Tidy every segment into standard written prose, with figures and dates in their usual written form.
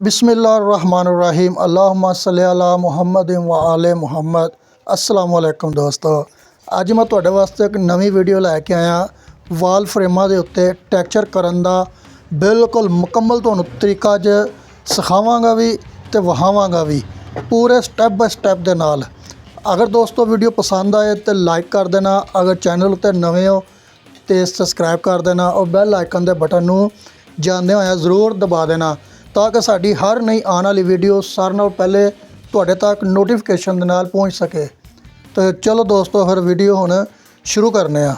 बिस्मिल्लाहिर्रहमानिर्रहीम अल्लाहुम्मा सल्ली अला मुहम्मद व आले मुहम्मद। अस्सलाम वालेकुम दोस्तों, ਅੱਜ मैं ਤੁਹਾਡੇ ਵਾਸਤੇ ਇੱਕ ਨਵੀਂ ਵੀਡੀਓ ਲੈ ਕੇ ਆਇਆ। ਵਾਲ ਫਰੇਮਾਂ ਦੇ ਉੱਤੇ ਟੈਕਸਚਰ ਕਰਨ ਦਾ ਬਿਲਕੁਲ ਮੁਕੰਮਲ ਤੁਹਾਨੂੰ ਤਰੀਕਾ ਅੱਜ ਸਿਖਾਵਾਂਗਾ ਵੀ ਤੇ ਵਹਾਵਾਂਗਾ ਵੀ ਪੂਰੇ ਸਟੈਪ ਬਾय ਸਟੈਪ ਦੇ ਨਾਲ। ਅਗਰ ਦੋਸਤੋ ਵੀਡੀਓ ਪਸੰਦ ਆਏ ਤੇ ਲਾਈਕ ਕਰ ਦੇਣਾ, ਅਗਰ ਚੈਨਲ ਉੱਤੇ ਨਵੇਂ ਹੋ ਤੇ ਸਬਸਕ੍ਰਾइब कर देना और बैल आइकन के बटन ਨੂੰ ਜਾਂਦੇ ਹੋਇਆ ਜ਼ਰੂਰ ਦਬਾ ਦੇਣਾ ਤਾਂ ਕਿ ਸਾਡੀ ਹਰ ਨਈ ਆਉਣ ਵਾਲੀ ਵੀਡੀਓ ਸਾਰਿਆਂ ਨਾਲੋਂ ਪਹਿਲੇ ਤੁਹਾਡੇ ਤੱਕ ਨੋਟੀਫਿਕੇਸ਼ਨ ਦੇ ਨਾਲ ਪਹੁੰਚ ਸਕੇ। तो चलो दोस्तों फिर वीडियो हुण शुरू करने आ।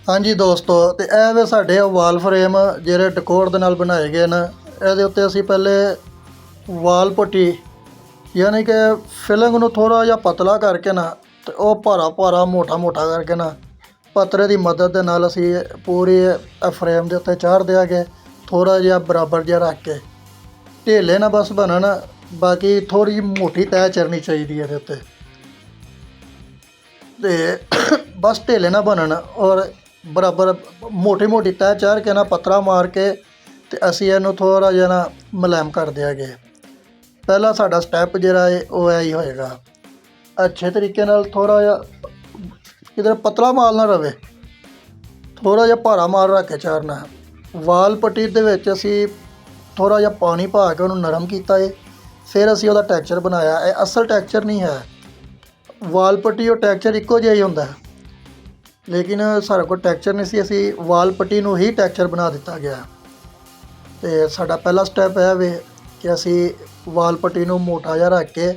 हाँ जी दोस्तों, तो यह वे साडे वाल फ्रेम ਜਿਹੜੇ ਡਿਕੋਰ ਦੇ ਨਾਲ ਬਣਾਏ ਗਏ ਨੇ। ਇਹਦੇ ਉੱਤੇ ਅਸੀਂ ਪਹਿਲੇ ਵਾਲ ਪੱਟੀ ਯਾਨੀ ਕਿ ਫਿਲਿੰਗ ਨੂੰ ਥੋੜਾ ਜਿਹਾ ਪਤਲਾ ਕਰਕੇ ਨਾ ਤੇ ਉਹ ਭਾਰਾ ਭਾਰਾ ਮੋਟਾ ਮੋਟਾ ਕਰਕੇ ਨਾ ਪੱਤਰੇ ਦੀ ਮਦਦ ਦੇ ਨਾਲ ਅਸੀਂ ਪੂਰੀ ਫਰੇਮ ਦੇ ਉੱਤੇ ਚਾੜ ਦਿਆਂਗੇ। ਥੋੜਾ ਜਿਹਾ ਬਰਾਬਰ ਜਿਹਾ ਰੱਖ ਕੇ ਢੇਲੇ ਨਾ ਬਸ ਬਣਨ, बाकी थोड़ी मोटी तय चरनी चाहिए ये उत्ते ते बस ढेले ना बनन और बराबर मोटी मोटी तय चार के ना पत्थरा मार के ते असी इनू थोड़ा जिहा ना मुलायम कर देंगे। पहला साडा स्टैप जिहड़ा है वो यही होएगा। अच्छे तरीके नाल थोड़ा जिहा किधर पतला माल ना रवे, थोड़ा जिहा भारा माल रख के चारना। वाल पट्टी दे विच असी थोड़ा जिहा पानी पा के उहनूं नरम कीता है, फिर असी उसका टैक्चर बनाया। ये असल टैक्चर नहीं है, वाल पट्टी और टैक्चर इक्को जिहा ही होंदा है, लेकिन सारे को टैक्चर नहीं सी, असी वाल पट्टी नूं ही टैक्चर बना दिता गया। तो साडा पहला स्टैप है वे कि असी वाल पट्टी नूं मोटा जिहा रख के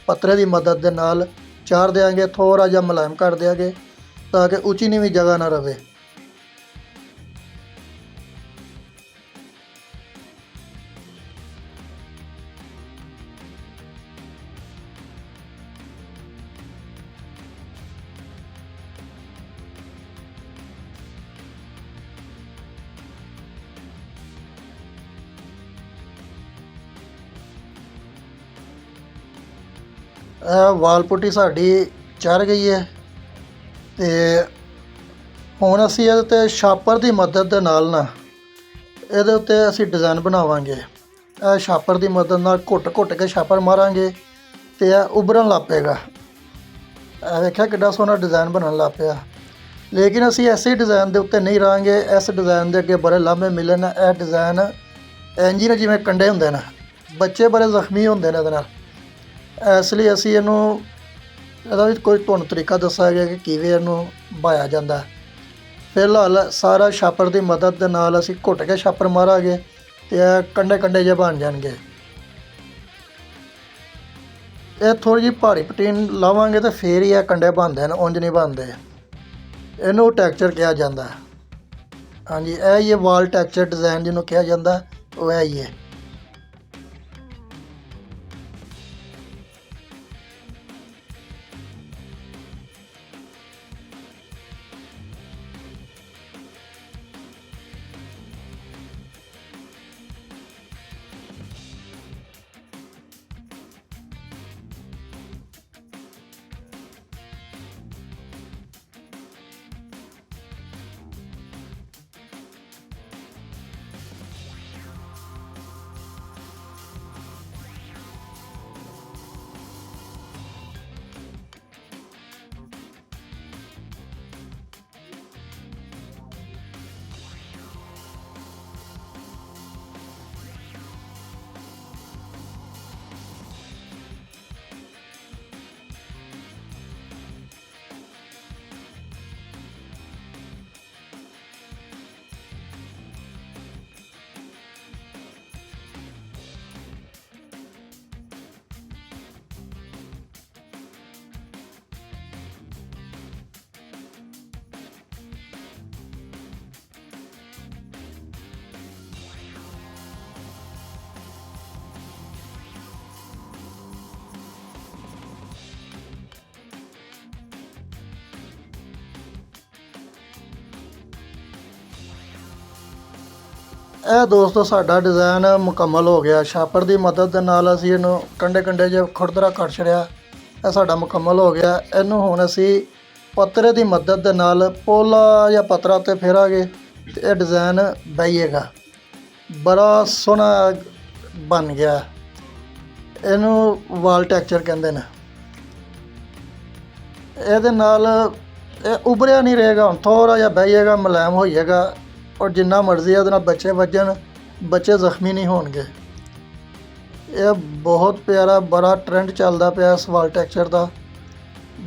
पत्तरे की मदद दे नाल चाड़ देंगे, थोड़ा जिहा मुलायम कर देंगे ताकि उची नीवीं जगह ना रहे। वाल पुट्टी साड़ी चढ़ गई है तो हुण असी इहदे ते छापर की मदद दे नाल ना इहदे उत्ते असी डिज़ाइन बनावांगे। छापर की मदद नाल घुट घुट के छापर मारांगे तो यह उभरन लग पेगा। वेख्या किड्डा सोहना डिज़ाइन बनन लग पिया। लेकिन असी ऐसे डिज़ाइन के उत्ते नहीं रहांगे, इस डिज़ाइन के अगे बड़े लामे मिले न। यह डिज़ाइन इंज ही ने जिवें कंडे हुंदे ने, बच्चे बड़े जख्मी हुंदे ने इहदे नाल। इसलिए असी इनू ਇਹਦਾ ਵੀ ਕੋਈ ਤੁਹਾਨੂੰ ਤਰੀਕਾ ਦੱਸਾਂਗੇ ਕਿ ਕਿਵੇਂ ਇਹਨੂੰ ਬਾਇਆ ਜਾਂਦਾ। ਫਿਲਹਾਲ ਸਾਰਾ ਛਾਪਰ ਦੀ ਮਦਦ ਦੇ ਨਾਲ ਅਸੀਂ ਘੁੱਟ ਕੇ ਛਾਪਰ ਮਾਰਾਂਗੇ ਤੇ ਇਹ ਕੰਡੇ ਕੰਡੇ ਜਿਹੇ ਬਣ ਜਾਣਗੇ। ਇਹ ਥੋੜੀ ਜਿਹੀ ਭਾਰੀ ਪਟੀਨ ਲਾਵਾਂਗੇ ਤੇ ਫੇਰ ਹੀ ਇਹ ਕੰਡੇ ਬਣਦੇ ਨੇ, ਉਂਝ ਨਹੀਂ ਬਣਦੇ। ਇਹਨੂੰ ਟੈਕਸਚਰ ਕਿਹਾ ਜਾਂਦਾ। ਹਾਂਜੀ, ਇਹ ਵਾਲ ਟੈਕਸਚਰ ਡਿਜ਼ਾਈਨ ਜਿਹਨੂੰ ਕਿਹਾ ਜਾਂਦਾ ਉਹ ਇਹ ਹੀ ਹੈ। ਇਹ ਦੋਸਤੋ ਸਾਡਾ ਡਿਜ਼ਾਈਨ ਮੁਕੰਮਲ ਹੋ ਗਿਆ। ਛਾਪਰ ਦੀ ਮਦਦ ਦੇ ਨਾਲ ਅਸੀਂ ਇਹਨੂੰ ਕੰਡੇ ਕੰਡੇ ਜਿਹੇ ਖੁਰਦਰਾ ਕੱਟ ਛੜਿਆ। ਇਹ ਸਾਡਾ ਮੁਕੰਮਲ ਹੋ ਗਿਆ। ਇਹਨੂੰ ਹੁਣ ਅਸੀਂ ਪੱਤਰੇ ਦੀ ਮਦਦ ਦੇ ਨਾਲ ਪੋਲਾ ਜਾਂ ਪੱਤਰਾ 'ਤੇ ਫੇਰਾਂਗੇ ਤੇ ਇਹ ਡਿਜ਼ਾਈਨ ਬਹਿਏਗਾ। ਬੜਾ ਸੋਹਣਾ ਬਣ ਗਿਆ। ਇਹਨੂੰ ਵਾਲ ਟੈਕਸਚਰ ਕਹਿੰਦੇ ਨੇ। ਇਹਦੇ ਨਾਲ ਇਹ ਉਭਰਿਆ ਨਹੀਂ ਰਹੇਗਾ, ਹੁਣ ਥੋੜ੍ਹਾ ਜਿਹਾ ਬਹਿ ਜਾਏਗਾ, ਮੁਲਾਇਮ ਹੋ ਜਾਏਗਾ। ਔਰ ਜਿੰਨਾ ਮਰਜ਼ੀ ਉਹਦੇ ਨਾਲ ਬੱਚੇ ਵੱਜਣ, ਬੱਚੇ ਜ਼ਖਮੀ ਨਹੀਂ ਹੋਣਗੇ। ਇਹ ਬਹੁਤ ਪਿਆਰਾ ਬੜਾ ਟਰੈਂਡ ਚੱਲਦਾ ਪਿਆ ਇਸ ਵਾਲ ਟੈਕਸਚਰ ਦਾ।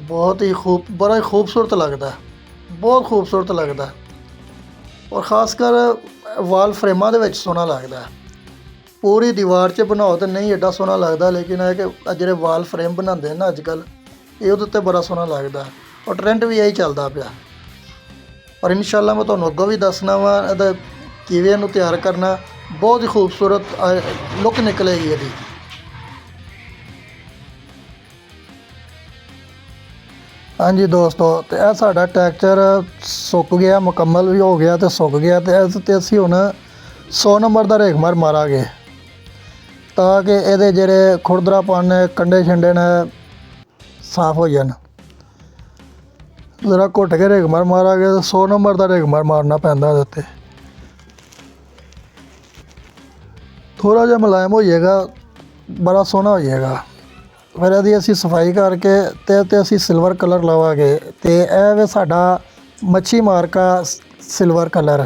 ਬਹੁਤ ਹੀ ਬੜਾ ਹੀ ਖੂਬਸੂਰਤ ਲੱਗਦਾ, ਬਹੁਤ ਖੂਬਸੂਰਤ ਲੱਗਦਾ। ਔਰ ਖ਼ਾਸ ਕਰ ਵਾਲ ਫਰੇਮਾਂ ਦੇ ਵਿੱਚ ਸੋਹਣਾ ਲੱਗਦਾ। ਪੂਰੀ ਦੀਵਾਰ 'ਚ ਬਣਾਓ ਤਾਂ ਨਹੀਂ ਐਡਾ ਸੋਹਣਾ ਲੱਗਦਾ, ਲੇਕਿਨ ਇਹ ਕਿ ਜਿਹੜੇ ਵਾਲ ਫਰੇਮ ਬਣਾਉਂਦੇ ਨਾ ਅੱਜ ਕੱਲ੍ਹ, ਇਹ ਉਹਦੇ ਉੱਤੇ ਬੜਾ ਸੋਹਣਾ ਲੱਗਦਾ। ਔਰ ਟਰੈਂਡ ਵੀ ਇਹੀ ਚੱਲਦਾ ਪਿਆ। ਔਰ ਇਨਸ਼ਾਅੱਲਾ ਮੈਂ ਤੁਹਾਨੂੰ ਅੱਗੋਂ ਵੀ ਦੱਸਣਾ ਵਾ ਇਹਦਾ ਕਿਵੇਂ ਇਹਨੂੰ ਤਿਆਰ ਕਰਨਾ। ਬਹੁਤ ਹੀ ਖੂਬਸੂਰਤ ਲੁੱਕ ਨਿਕਲੇਗੀ ਇਹਦੀ। ਹਾਂਜੀ ਦੋਸਤੋ, ਅਤੇ ਇਹ ਸਾਡਾ ਟੈਕਸਚਰ ਸੁੱਕ ਗਿਆ, ਮੁਕੰਮਲ ਵੀ ਹੋ ਗਿਆ ਅਤੇ ਸੁੱਕ ਗਿਆ। ਅਤੇ ਇਸ 'ਤੇ ਅਸੀਂ ਹੁਣ 100 ਨੰਬਰ ਦਾ ਰੇਗਮਾਰ ਮਾਰਾਂਗੇ ਤਾਂ ਕਿ ਇਹਦੇ ਜਿਹੜੇ ਖੁਰਦਰਾਪਣ ਨੇ, ਕੰਡੇ ਛੰਡੇ ਨੇ, ਸਾਫ਼ ਹੋ ਜਾਣ। ਜ਼ਰਾ ਘੁੱਟ ਕੇ ਰੇਗਮਾਰ ਮਾਰਾਂਗੇ ਤਾਂ 100 ਨੰਬਰ ਦਾ ਰੇਗਮਾਰ ਮਾਰਨਾ ਪੈਂਦਾ ਇਹਦੇ ਉੱਤੇ। ਥੋੜ੍ਹਾ ਜਿਹਾ ਮੁਲਾਇਮ ਹੋ ਜਾਏਗਾ, ਬੜਾ ਸੋਹਣਾ ਹੋ ਜਾਏਗਾ। ਫਿਰ ਇਹਦੀ ਅਸੀਂ ਸਫਾਈ ਕਰਕੇ ਅਤੇ ਅਸੀਂ ਸਿਲਵਰ ਕਲਰ ਲਵਾਂਗੇ। ਅਤੇ ਇਹ ਵੇ ਸਾਡਾ ਮੱਛੀ ਮਾਰਕਾ ਸਿਲਵਰ ਕਲਰ।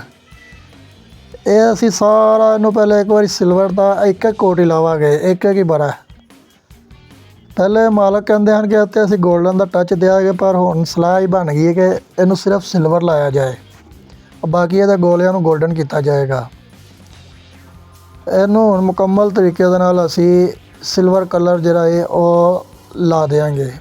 ਇਹ ਅਸੀਂ ਸਾਰਾ ਇਹਨੂੰ ਪਹਿਲੇ ਇੱਕ ਵਾਰੀ ਸਿਲਵਰ ਦਾ ਇੱਕ ਕੋਟ ਹੀ ਲਾਵਾਂਗੇ, ਇੱਕ ਹੀ ਬੜਾ। ਪਹਿਲੇ ਮਾਲਕ ਕਹਿੰਦੇ ਹਨ ਕਿ ਇੱਥੇ ਅਸੀਂ ਗੋਲਡਨ ਦਾ ਟੱਚ ਦਿਆਂਗੇ, ਪਰ ਹੁਣ ਸਲਾਹ ਹੀ ਬਣ ਗਈ ਹੈ ਕਿ ਇਹਨੂੰ ਸਿਰਫ ਸਿਲਵਰ ਲਾਇਆ ਜਾਏ, ਬਾਕੀ ਇਹਦੇ ਗੋਲਿਆਂ ਨੂੰ ਗੋਲਡਨ ਕੀਤਾ ਜਾਏਗਾ। ਇਹਨੂੰ ਹੁਣ ਮੁਕੰਮਲ ਤਰੀਕੇ ਦੇ ਨਾਲ ਅਸੀਂ ਸਿਲਵਰ ਕਲਰ ਜਿਹੜਾ ਹੈ ਉਹ ਲਾ ਦਿਆਂਗੇ।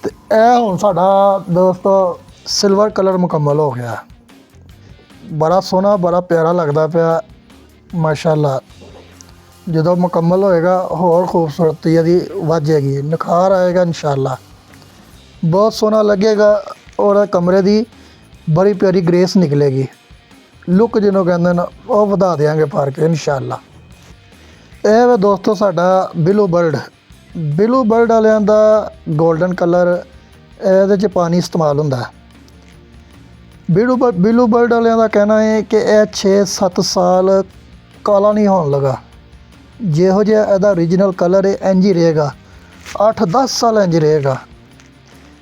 ਅਤੇ ਇਹ ਹੁਣ ਸਾਡਾ ਦੋਸਤੋ ਸਿਲਵਰ ਕਲਰ ਮੁਕੰਮਲ ਹੋ ਗਿਆ। ਬੜਾ ਸੋਹਣਾ, ਬੜਾ ਪਿਆਰਾ ਲੱਗਦਾ ਪਿਆ ਮਾਸ਼ਾਅੱਲਾ। ਜਦੋਂ ਮੁਕੰਮਲ ਹੋਏਗਾ ਹੋਰ ਖੂਬਸੂਰਤੀ ਇਹਦੀ ਵੱਧ ਜਾਏਗੀ, ਨਿਖਾਰ ਆਏਗਾ ਇਨਸ਼ਾਅੱਲਾ, ਬਹੁਤ ਸੋਹਣਾ ਲੱਗੇਗਾ। ਔਰ ਕਮਰੇ ਦੀ ਬੜੀ ਪਿਆਰੀ ਗ੍ਰੇਸ ਨਿਕਲੇਗੀ, ਲੁੱਕ ਜਿਹਨੂੰ ਕਹਿੰਦੇ ਨੇ ਉਹ ਵਧਾ ਦਿਆਂਗੇ ਭਰ ਕੇ ਇਨਸ਼ਾਅੱਲਾ। ਇਹ ਵੇ ਦੋਸਤੋ ਸਾਡਾ ਬਲੂ ਬਰਡ ਵਾਲਿਆਂ ਦਾ ਗੋਲਡਨ ਕਲਰ, ਇਹਦੇ 'ਚ ਪਾਣੀ ਇਸਤੇਮਾਲ ਹੁੰਦਾ। ਬਲੂ ਬਰਡ ਵਾਲਿਆਂ ਦਾ ਕਹਿਣਾ ਹੈ ਕਿ ਇਹ 6-7 ਸਾਲ ਕਾਲਾ ਨਹੀਂ ਹੋਣ ਲੱਗਾ। ਜਿਹੋ ਜਿਹਾ ਇਹਦਾ ਓਰੀਜਨਲ ਕਲਰ ਹੈ ਇੰਝ ਹੀ ਰਹੇਗਾ, 8-10 ਸਾਲ ਇੰਝ ਰਹੇਗਾ।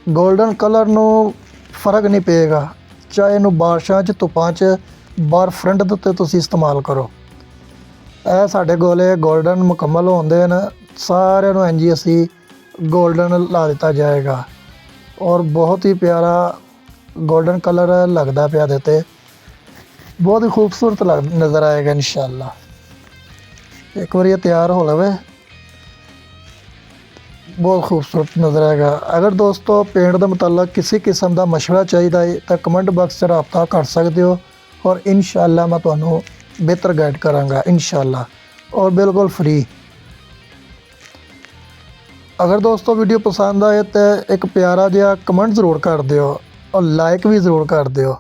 ਗੋਲਡਨ ਕਲਰ ਨੂੰ ਫਰਕ ਨਹੀਂ ਪਏਗਾ, ਚਾਹੇ ਇਹਨੂੰ ਬਾਰਿਸ਼ਾਂ 'ਚ, ਧੁੱਪਾਂ 'ਚ, ਬਾਹਰ ਫਰੰਟ ਦੇ ਉੱਤੇ ਤੁਸੀਂ ਇਸਤੇਮਾਲ ਕਰੋ। ਇਹ ਸਾਡੇ ਗੋਲੇ ਗੋਲਡਨ ਮੁਕੰਮਲ ਹੁੰਦੇ ਨੇ, ਸਾਰਿਆਂ ਨੂੰ ਇੰਝ ਹੀ ਅਸੀਂ ਗੋਲਡਨ ਲਾ ਦਿੱਤਾ ਜਾਏਗਾ। ਔਰ ਬਹੁਤ ਹੀ ਪਿਆਰਾ ਗੋਲਡਨ ਕਲਰ ਲੱਗਦਾ ਪਿਆ ਇਹਦੇ 'ਤੇ, ਬਹੁਤ ਹੀ ਖੂਬਸੂਰਤ ਨਜ਼ਰ ਆਏਗਾ ਇਨਸ਼ਾਅੱਲਾ। ਇੱਕ ਵਾਰੀ ਇਹ ਤਿਆਰ ਹੋ ਲਵੇ ਬਹੁਤ ਖੂਬਸੂਰਤ ਨਜ਼ਰ ਆਏਗਾ। ਅਗਰ ਦੋਸਤੋ ਪੇਂਟ ਦੇ ਮੁਤੱਲਕ ਕਿਸੇ ਕਿਸਮ ਦਾ ਮਸ਼ਵਰਾ ਚਾਹੀਦਾ ਹੈ ਤਾਂ ਕਮੈਂਟ ਬਾਕਸ 'ਚ ਰਾਬਤਾ ਕਰ ਸਕਦੇ ਹੋ, ਔਰ ਇਨਸ਼ਾਅੱਲਾ ਮੈਂ ਤੁਹਾਨੂੰ ਬਿਹਤਰ ਗਾਈਡ ਕਰਾਂਗਾ ਇਨਸ਼ਾਅੱਲਾ, ਔਰ ਬਿਲਕੁਲ ਫ੍ਰੀ। ਅਗਰ ਦੋਸਤੋ ਵੀਡੀਓ ਪਸੰਦ ਆਏ ਤਾਂ ਇੱਕ ਪਿਆਰਾ ਜਿਹਾ ਕਮੈਂਟ ਜ਼ਰੂਰ ਕਰ ਦਿਓ, ਔਰ ਲਾਈਕ ਵੀ ਜ਼ਰੂਰ ਕਰ ਦਿਓ।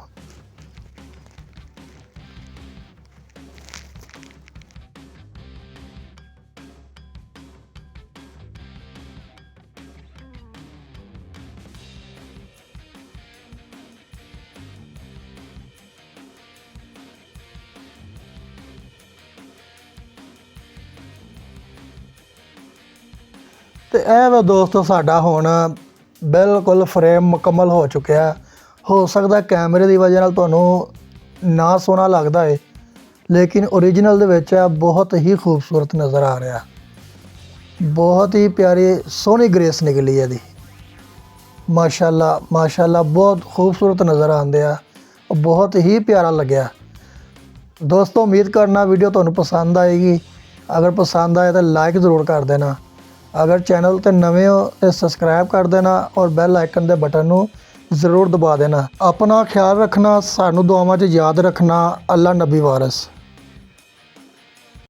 ਅਤੇ ਇਹ ਵਾ ਦੋਸਤੋ ਸਾਡਾ ਹੁਣ ਬਿਲਕੁਲ ਫਰੇਮ ਮੁਕੰਮਲ ਹੋ ਚੁੱਕਿਆ। ਹੋ ਸਕਦਾ ਕੈਮਰੇ ਦੀ ਵਜ੍ਹਾ ਨਾਲ ਤੁਹਾਨੂੰ ਨਾ ਸੋਹਣਾ ਲੱਗਦਾ ਹੈ, ਲੇਕਿਨ ਓਰੀਜਨਲ ਦੇ ਵਿੱਚ ਬਹੁਤ ਹੀ ਖੂਬਸੂਰਤ ਨਜ਼ਰ ਆ ਰਿਹਾ। ਬਹੁਤ ਹੀ ਪਿਆਰੀ ਸੋਹਣੀ ਗ੍ਰੇਸ ਨਿਕਲੀ ਇਹਦੀ ਮਾਸ਼ਾਅੱਲਾ, ਮਾਸ਼ਾਅੱਲਾ। ਬਹੁਤ ਖੂਬਸੂਰਤ ਨਜ਼ਰ ਆਉਂਦੇ ਆ, ਬਹੁਤ ਹੀ ਪਿਆਰਾ ਲੱਗਿਆ ਦੋਸਤੋ। ਉਮੀਦ ਕਰਨਾ ਵੀਡੀਓ ਤੁਹਾਨੂੰ ਪਸੰਦ ਆਏਗੀ। ਅਗਰ ਪਸੰਦ ਆਏ ਤਾਂ ਲਾਈਕ ਜ਼ਰੂਰ ਕਰ ਦੇਣਾ। ਅਗਰ ਚੈਨਲ ਤੇ ਨਵੇਂ ਹੋ ਤੇ ਸਬਸਕ੍ਰਾਈਬ ਕਰ ਦੇਣਾ ਔਰ ਬੈਲ ਆਈਕਨ ਦੇ ਬਟਨ ਨੂੰ ਜ਼ਰੂਰ ਦਬਾ ਦੇਣਾ। ਆਪਣਾ ਖਿਆਲ ਰੱਖਣਾ, ਸਾਨੂੰ ਦੁਆਵਾਂ 'ਚ ਯਾਦ ਰੱਖਣਾ। ਅੱਲਾ ਨਬੀ ਵਾਰਿਸ।